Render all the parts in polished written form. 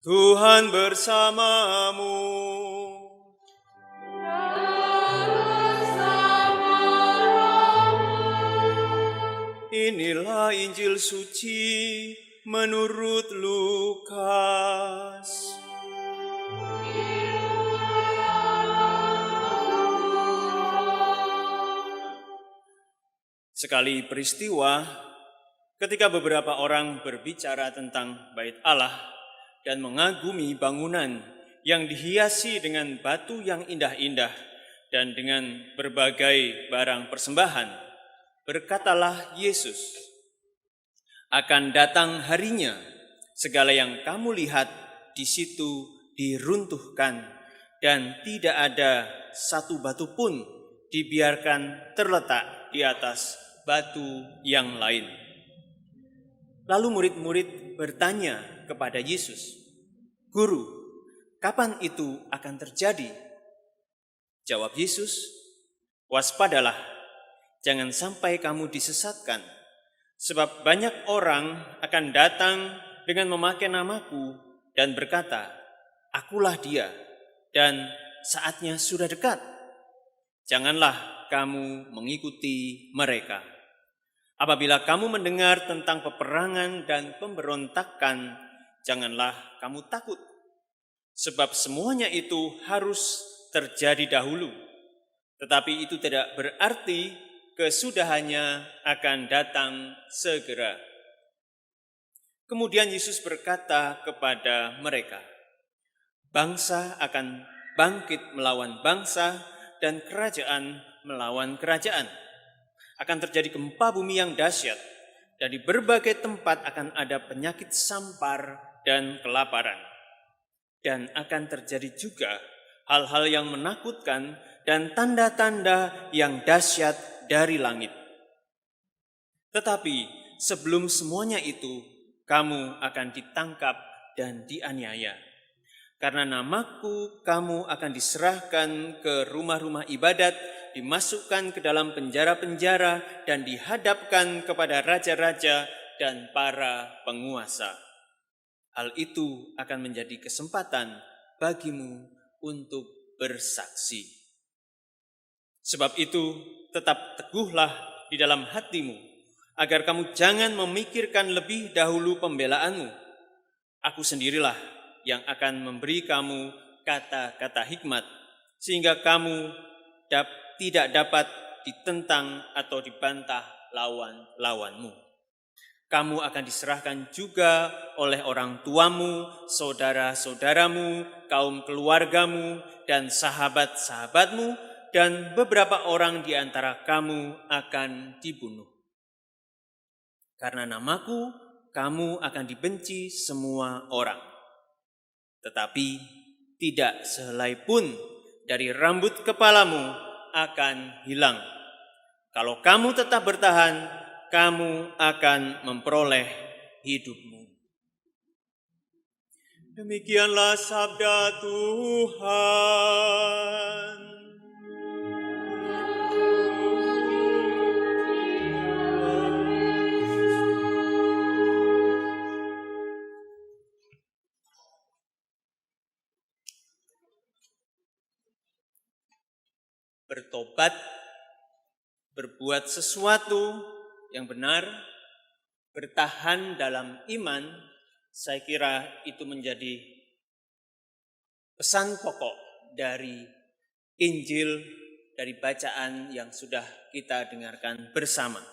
Tuhan bersamamu. Inilah Injil suci menurut Lukas. Sekali peristiwa, ketika beberapa orang berbicara tentang bait Allah dan mengagumi bangunan yang dihiasi dengan batu yang indah-indah dan dengan berbagai barang persembahan, berkatalah Yesus, "Akan datang harinya, segala yang kamu lihat di situ diruntuhkan, dan tidak ada satu batu pun dibiarkan terletak di atas batu yang lain." Lalu murid-murid bertanya kepada Yesus, "Guru, kapan itu akan terjadi?" Jawab Yesus, "Waspadalah, jangan sampai kamu disesatkan, sebab banyak orang akan datang dengan memakai namaku dan berkata, 'Akulah dia,' dan saatnya sudah dekat. Janganlah kamu mengikuti mereka. Apabila kamu mendengar tentang peperangan dan pemberontakan, janganlah kamu takut, sebab semuanya itu harus terjadi dahulu. Tetapi itu tidak berarti kesudahannya akan datang segera." Kemudian Yesus berkata kepada mereka, "Bangsa akan bangkit melawan bangsa dan kerajaan melawan kerajaan. Akan terjadi gempa bumi yang dahsyat, dan di berbagai tempat akan ada penyakit sampar dan kelaparan. Dan akan terjadi juga hal-hal yang menakutkan dan tanda-tanda yang dahsyat dari langit. Tetapi sebelum semuanya itu, kamu akan ditangkap dan dianiaya. Karena namaku, kamu akan diserahkan ke rumah-rumah ibadat, dimasukkan ke dalam penjara-penjara, dan dihadapkan kepada raja-raja dan para penguasa. Hal itu akan menjadi kesempatan bagimu untuk bersaksi. Sebab itu, tetap teguhlah di dalam hatimu, agar kamu jangan memikirkan lebih dahulu pembelaanmu. Aku sendirilah yang akan memberi kamu kata-kata hikmat, sehingga kamu tidak dapat ditentang atau dibantah lawan-lawanmu. Kamu akan diserahkan juga oleh orang tuamu, saudara-saudaramu, kaum keluargamu, dan sahabat-sahabatmu, dan beberapa orang di antara kamu akan dibunuh. Karena namaku, kamu akan dibenci semua orang. Tetapi tidak sehelai pun dari rambut kepalamu akan hilang. Kalau kamu tetap bertahan, kamu akan memperoleh hidupmu." Demikianlah sabda Tuhan. Bertobat, berbuat sesuatu yang benar, bertahan dalam iman, saya kira itu menjadi pesan pokok dari Injil, dari bacaan yang sudah kita dengarkan bersama.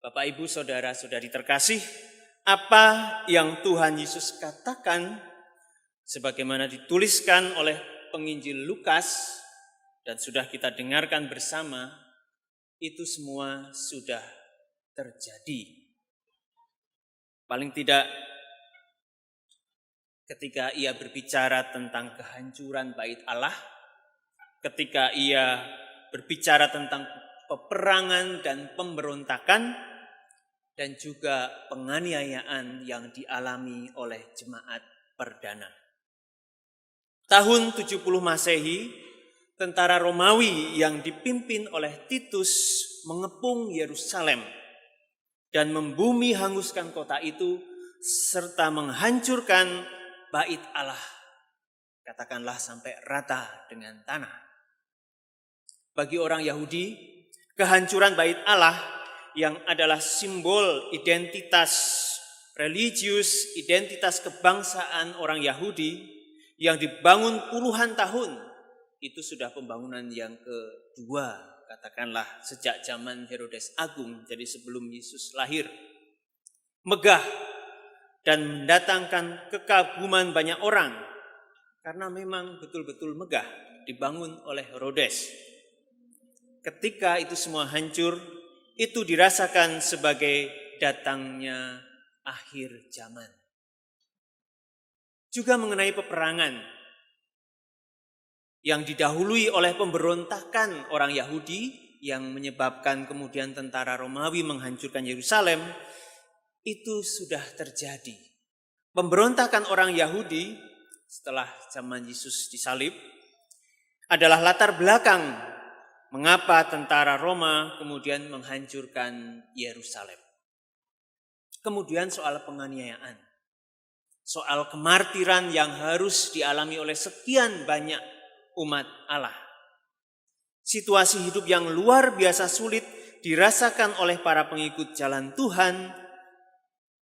Bapak, Ibu, saudara-saudari terkasih, apa yang Tuhan Yesus katakan sebagaimana dituliskan oleh penginjil Lukas dan sudah kita dengarkan bersama, itu semua sudah terjadi. Paling tidak ketika ia berbicara tentang kehancuran bait Allah, ketika ia berbicara tentang peperangan dan pemberontakan, dan juga penganiayaan yang dialami oleh jemaat perdana. Tahun 70 Masehi, tentara Romawi yang dipimpin oleh Titus mengepung Yerusalem dan membumi hanguskan kota itu serta menghancurkan bait Allah, katakanlah sampai rata dengan tanah. Bagi orang Yahudi, kehancuran bait Allah yang adalah simbol identitas religius, identitas kebangsaan orang Yahudi yang dibangun puluhan tahun, itu sudah pembangunan yang kedua, katakanlah sejak zaman Herodes Agung, jadi sebelum Yesus lahir. Megah dan mendatangkan kekaguman banyak orang karena memang betul-betul megah, dibangun oleh Herodes. Ketika itu semua hancur, itu dirasakan sebagai datangnya akhir zaman. Juga mengenai peperangan yang didahului oleh pemberontakan orang Yahudi yang menyebabkan kemudian tentara Romawi menghancurkan Yerusalem, itu sudah terjadi. Pemberontakan orang Yahudi setelah zaman Yesus disalib adalah latar belakang mengapa tentara Roma kemudian menghancurkan Yerusalem. Kemudian soal penganiayaan, soal kemartiran yang harus dialami oleh sekian banyak umat Allah. Situasi hidup yang luar biasa sulit dirasakan oleh para pengikut jalan Tuhan,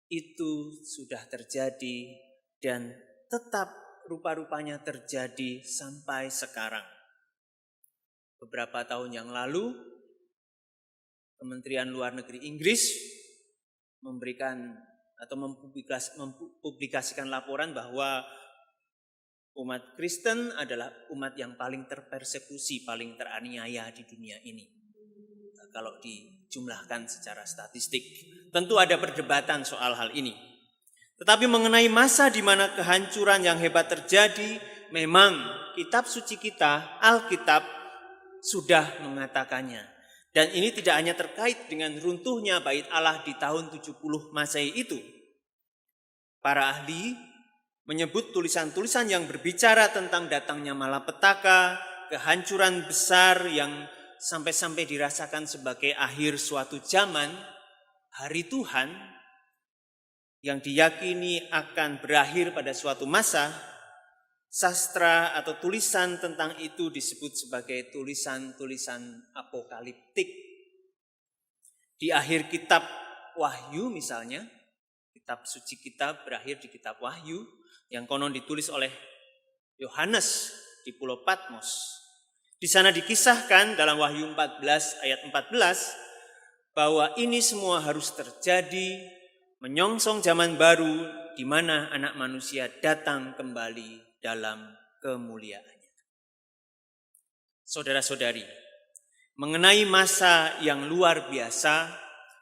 itu sudah terjadi dan tetap rupa-rupanya terjadi sampai sekarang. Beberapa tahun yang lalu, Kementerian Luar Negeri Inggris memberikan atau mempublikasikan laporan bahwa umat Kristen adalah umat yang paling terpersekusi, paling teraniaya di dunia ini. Kalau dijumlahkan secara statistik, tentu ada perdebatan soal hal ini. Tetapi mengenai masa di mana kehancuran yang hebat terjadi, memang kitab suci kita, Alkitab, sudah mengatakannya. Dan ini tidak hanya terkait dengan runtuhnya bait Allah di tahun 70 Masehi itu. Para ahli menyebut tulisan-tulisan yang berbicara tentang datangnya malapetaka, kehancuran besar yang sampai-sampai dirasakan sebagai akhir suatu zaman, hari Tuhan yang diyakini akan berakhir pada suatu masa. Sastra atau tulisan tentang itu disebut sebagai tulisan-tulisan apokaliptik. Di akhir kitab Wahyu misalnya, kitab suci kita berakhir di kitab Wahyu yang konon ditulis oleh Yohanes di Pulau Patmos. Di sana dikisahkan dalam Wahyu 14 ayat 14 bahwa ini semua harus terjadi menyongsong zaman baru di mana anak manusia datang kembali dalam kemuliaannya. Saudara-saudari, mengenai masa yang luar biasa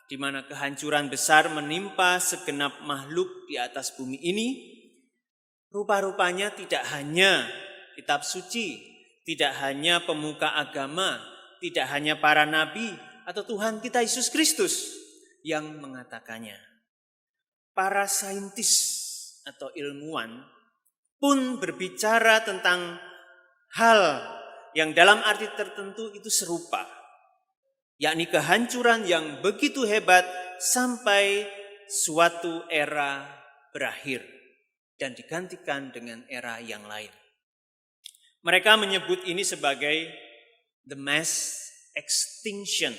di mana kehancuran besar menimpa segenap makhluk di atas bumi ini, rupa-rupanya tidak hanya kitab suci, tidak hanya pemuka agama, tidak hanya para nabi atau Tuhan kita Yesus Kristus yang mengatakannya. Para saintis atau ilmuwan pun berbicara tentang hal yang dalam arti tertentu itu serupa, yakni kehancuran yang begitu hebat sampai suatu era berakhir dan digantikan dengan era yang lain. Mereka menyebut ini sebagai the mass extinction,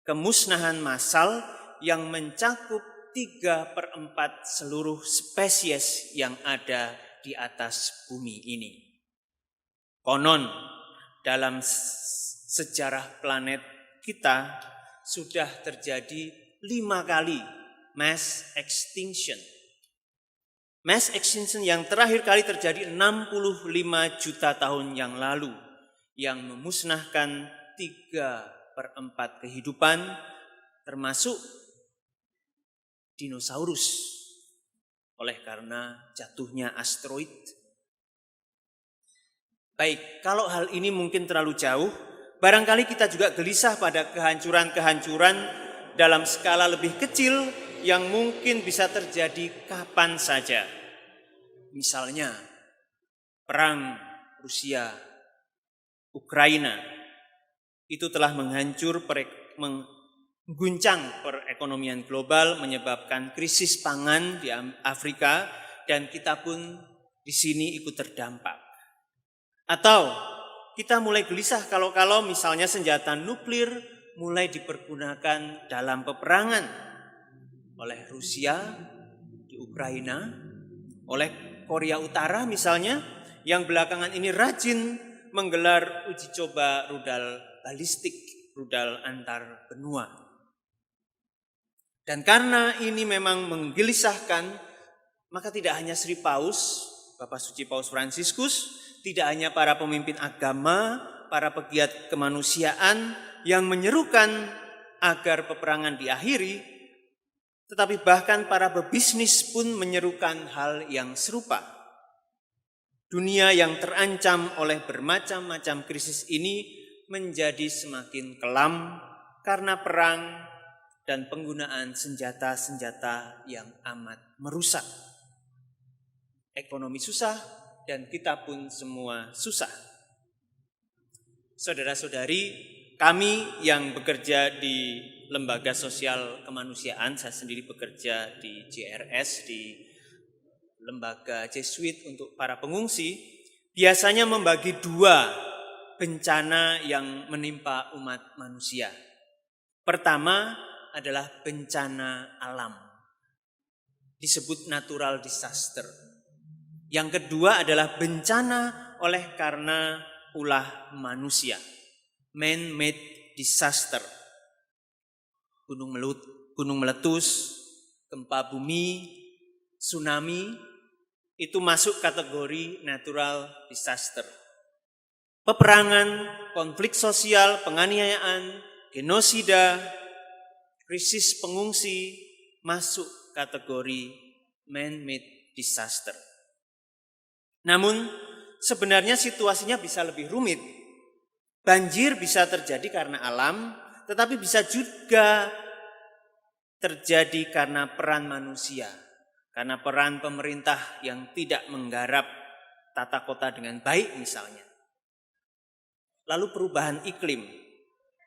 kemusnahan massal yang mencakup 3/4 seluruh spesies yang ada di atas bumi ini. Konon dalam sejarah planet kita sudah terjadi 5 kali mass extinction. Mass extinction yang terakhir kali terjadi 65 juta tahun yang lalu, yang memusnahkan 3/4 kehidupan, termasuk dinosaurus, oleh karena jatuhnya asteroid. Baik, kalau hal ini mungkin terlalu jauh, barangkali kita juga gelisah pada kehancuran-kehancuran dalam skala lebih kecil yang mungkin bisa terjadi kapan saja. Misalnya, perang Rusia Ukraina itu telah guncang perekonomian global, menyebabkan krisis pangan di Afrika, dan kita pun di sini ikut terdampak. Atau kita mulai gelisah kalau misalnya senjata nuklir mulai dipergunakan dalam peperangan oleh Rusia di Ukraina, oleh Korea Utara misalnya, yang belakangan ini rajin menggelar uji coba rudal balistik, rudal antar benua. Dan karena ini memang menggelisahkan, maka tidak hanya Sri Paus, Bapak Suci Paus Fransiskus, tidak hanya para pemimpin agama, para pegiat kemanusiaan yang menyerukan agar peperangan diakhiri, tetapi bahkan para pebisnis pun menyerukan hal yang serupa. Dunia yang terancam oleh bermacam-macam krisis ini menjadi semakin kelam karena perang dan penggunaan senjata-senjata yang amat merusak. Ekonomi susah dan kita pun semua susah. Saudara-saudari, kami yang bekerja di lembaga sosial kemanusiaan, saya sendiri bekerja di JRS, di lembaga Jesuit untuk para pengungsi, biasanya membagi dua bencana yang menimpa umat manusia. Pertama adalah bencana alam, disebut natural disaster. Yang kedua adalah bencana oleh karena ulah manusia, man-made disaster. Gunung meletus, gempa bumi, tsunami, itu masuk kategori natural disaster. Peperangan, konflik sosial, penganiayaan, genosida, krisis pengungsi masuk kategori man-made disaster. Namun sebenarnya situasinya bisa lebih rumit. Banjir bisa terjadi karena alam, tetapi bisa juga terjadi karena peran manusia, karena peran pemerintah yang tidak menggarap tata kota dengan baik misalnya. Lalu perubahan iklim,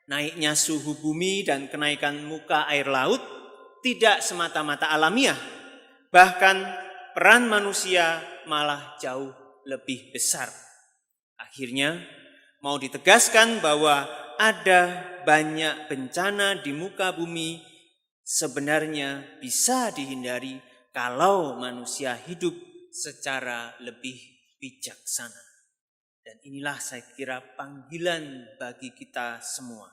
naiknya suhu bumi dan kenaikan muka air laut tidak semata-mata alamiah. Bahkan peran manusia malah jauh lebih besar. Akhirnya mau ditegaskan bahwa ada banyak bencana di muka bumi sebenarnya bisa dihindari kalau manusia hidup secara lebih bijaksana. Dan inilah saya kira panggilan bagi kita semua.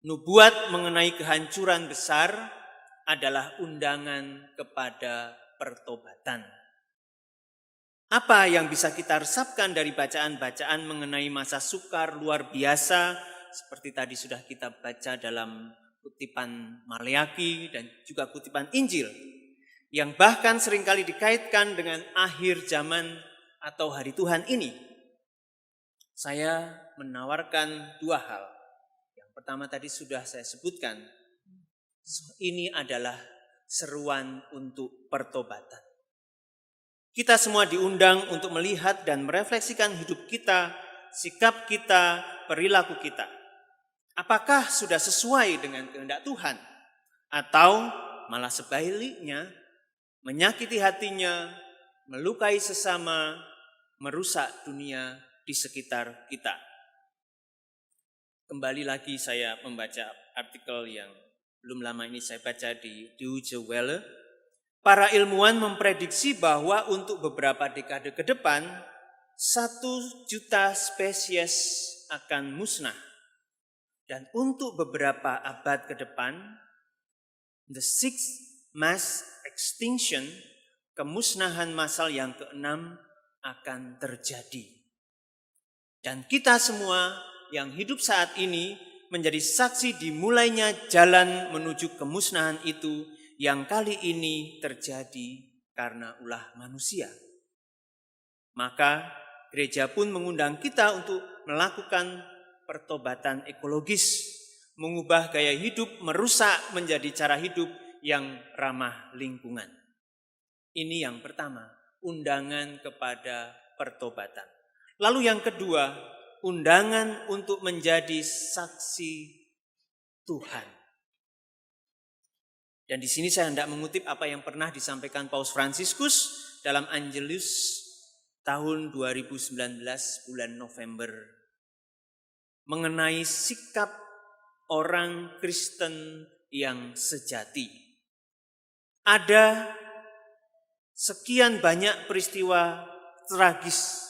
Nubuat mengenai kehancuran besar adalah undangan kepada pertobatan. Apa yang bisa kita resapkan dari bacaan-bacaan mengenai masa sukar luar biasa, seperti tadi sudah kita baca dalam kutipan Maleaki dan juga kutipan Injil, yang bahkan seringkali dikaitkan dengan akhir zaman atau hari Tuhan ini? Saya menawarkan dua hal. Yang pertama tadi sudah saya sebutkan, ini adalah seruan untuk pertobatan. Kita semua diundang untuk melihat dan merefleksikan hidup kita, sikap kita, perilaku kita. Apakah sudah sesuai dengan kehendak Tuhan? Atau malah sebaliknya, menyakiti hatinya, melukai sesama, merusak dunia di sekitar kita. Kembali lagi saya membaca artikel yang belum lama ini saya baca di Deutsche Welle. Para ilmuwan memprediksi bahwa untuk beberapa dekade ke depan, 1 juta spesies akan musnah. Dan untuk beberapa abad ke depan, the sixth mass extinction, kemusnahan massal yang ke-6 akan terjadi. Dan kita semua yang hidup saat ini menjadi saksi dimulainya jalan menuju kemusnahan itu yang kali ini terjadi karena ulah manusia. Maka gereja pun mengundang kita untuk melakukan pertobatan ekologis, mengubah gaya hidup, merusak menjadi cara hidup yang ramah lingkungan. Ini yang pertama, undangan kepada pertobatan. Lalu yang kedua, undangan untuk menjadi saksi Tuhan. Dan di sini saya hendak mengutip apa yang pernah disampaikan Paus Fransiskus dalam Angelus tahun 2019 bulan November mengenai sikap orang Kristen yang sejati. Ada sekian banyak peristiwa tragis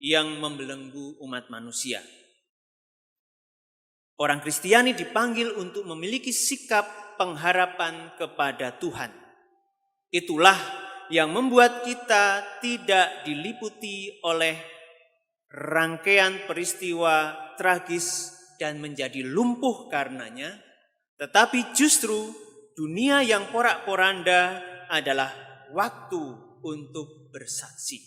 yang membelenggu umat manusia. Orang Kristiani dipanggil untuk memiliki sikap pengharapan kepada Tuhan. Itulah yang membuat kita tidak diliputi oleh rangkaian peristiwa tragis dan menjadi lumpuh karenanya, tetapi justru dunia yang porak-poranda adalah waktu untuk bersaksi.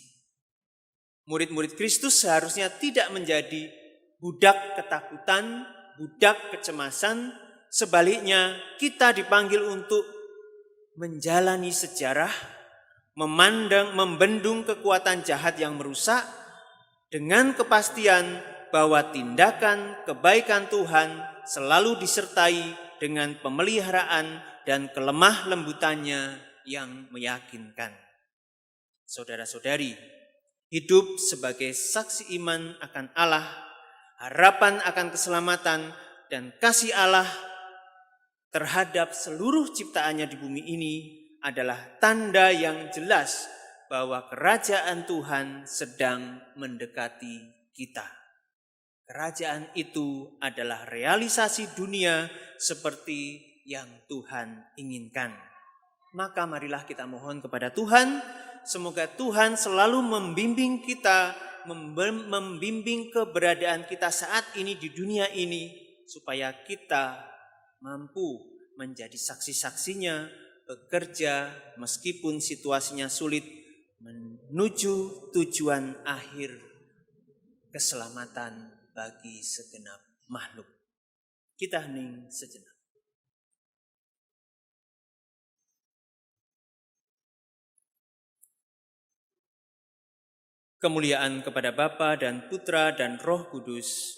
Murid-murid Kristus seharusnya tidak menjadi budak ketakutan, budak kecemasan. Sebaliknya, kita dipanggil untuk menjalani sejarah, membendung kekuatan jahat yang merusak dengan kepastian bahwa tindakan kebaikan Tuhan selalu disertai dengan pemeliharaan dan kelemah lembutannya yang meyakinkan. Saudara-saudari, hidup sebagai saksi iman akan Allah, harapan akan keselamatan, dan kasih Allah terhadap seluruh ciptaannya di bumi ini adalah tanda yang jelas bahwa kerajaan Tuhan sedang mendekati kita. Kerajaan itu adalah realisasi dunia seperti yang Tuhan inginkan. Maka marilah kita mohon kepada Tuhan, semoga Tuhan selalu membimbing kita, membimbing keberadaan kita saat ini di dunia ini, supaya kita mampu menjadi saksi-saksinya, bekerja meskipun situasinya sulit menuju tujuan akhir keselamatan bagi segenap makhluk. Kita hening sejenak. Kemuliaan kepada Bapa dan Putra dan Roh Kudus,